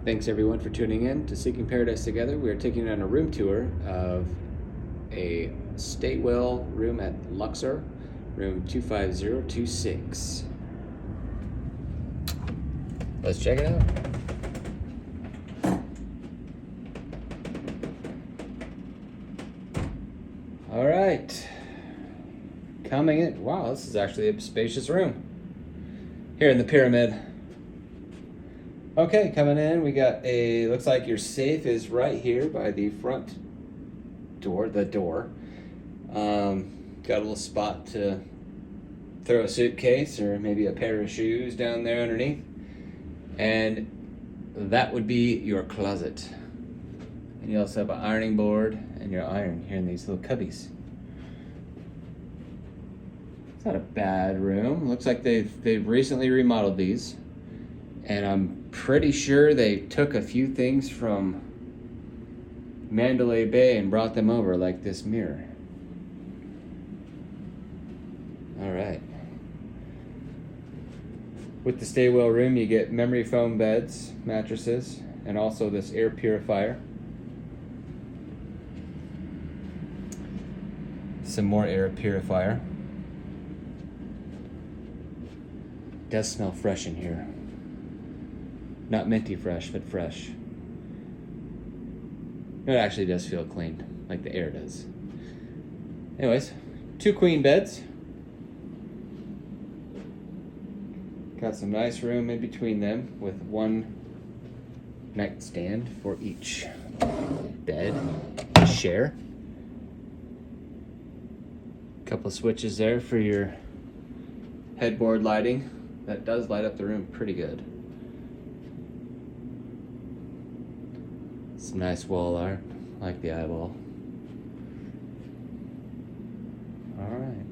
Thanks everyone for tuning in to Seeking Paradise Together. We are taking on a room tour of a stay well room at Luxor, room 25026. Let's check it out. All right, coming in. Wow, this is actually a spacious room here in the pyramid. Okay, coming in, we got looks like your safe is right here by the front door, got a little spot to throw a suitcase or maybe a pair of shoes down there underneath. And that would be your closet. And you also have an ironing board and your iron here in these little cubbies. It's not a bad room. Looks like they've recently remodeled these. And I'm pretty sure they took a few things from Mandalay Bay and brought them over, like this mirror. All right. With the stay well room, you get memory foam beds, mattresses, and also this air purifier. Some more air purifier. Does smell fresh in here. Not minty fresh, but fresh. It actually does feel clean, like the air does. Anyways, 2 queen beds. Got some nice room in between them with 1 nightstand for each bed to share. Couple switches there for your headboard lighting. That does light up the room pretty good. Some nice wall art, I like the eyeball. Alright.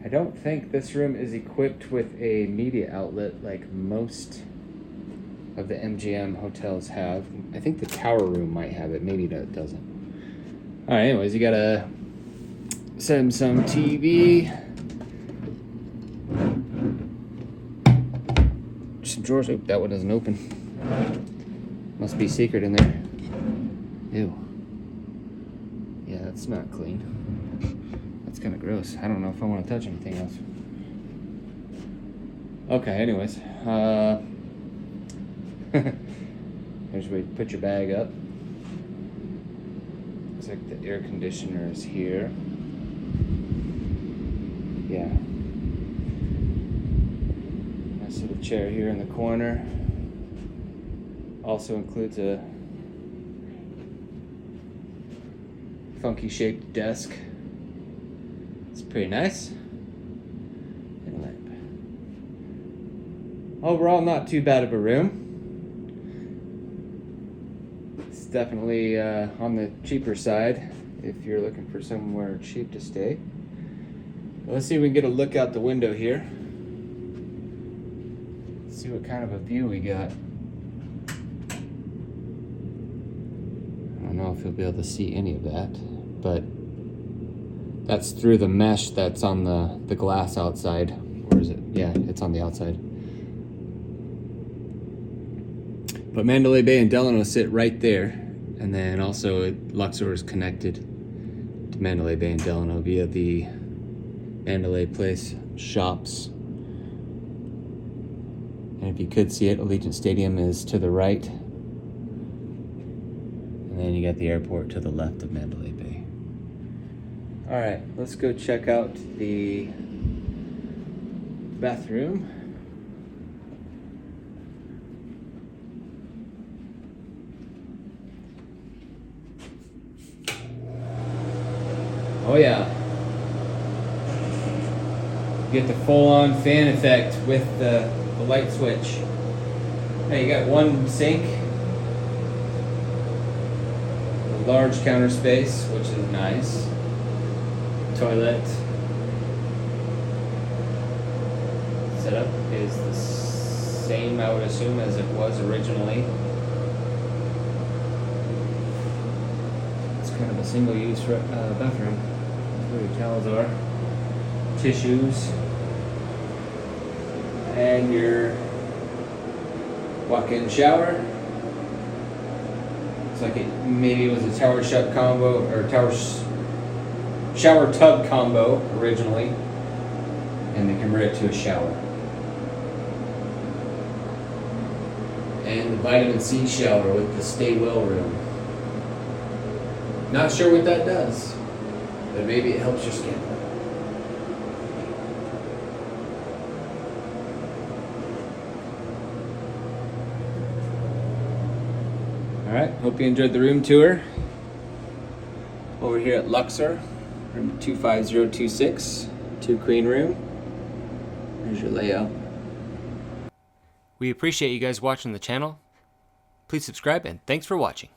I don't think this room is equipped with a media outlet like most of the MGM hotels have. I think the tower room might have it, maybe it doesn't. Alright, anyways, you got a Samsung TV. Some drawers. Oh, that one doesn't open. Must be secret in there. Ew. Yeah, that's not clean. That's kind of gross. I don't know if I want to touch anything else. Okay, anyways. Here's where you put your bag up. Looks like the air conditioner is here. Yeah. Nice little chair here in the corner. Also includes a funky shaped desk. It's pretty nice. And a lamp. Overall, not too bad of a room. It's definitely on the cheaper side if you're looking for somewhere cheap to stay. But let's see if we can get a look out the window here. See what kind of a view we got. I don't know if you'll be able to see any of that, but that's through the mesh that's on the glass outside. Or is it? Yeah, it's on the outside. But Mandalay Bay and Delano sit right there, and then also Luxor is connected to Mandalay Bay and Delano via the Mandalay Place shops. And if you could see it, Allegiant Stadium is to the right. And then you got the airport to the left of Mandalay Bay. All right, let's go check out the bathroom. Oh yeah. You get the full-on fan effect with the light switch. Now you got 1 sink, a large counter space, which is nice. Toilet. Setup is the same, I would assume, as it was originally. It's kind of a single-use bathroom. That's where your towels are. Tissues. And your walk-in shower. Looks like maybe it was a shower combo or shower tub combo originally, and they converted it to a shower. And the vitamin C shower with the stay well room. Not sure what that does, but maybe it helps your skin. Alright, hope you enjoyed the room tour. Over here at Luxor, room 25026, 2-queen room. There's your layout. We appreciate you guys watching the channel. Please subscribe and thanks for watching.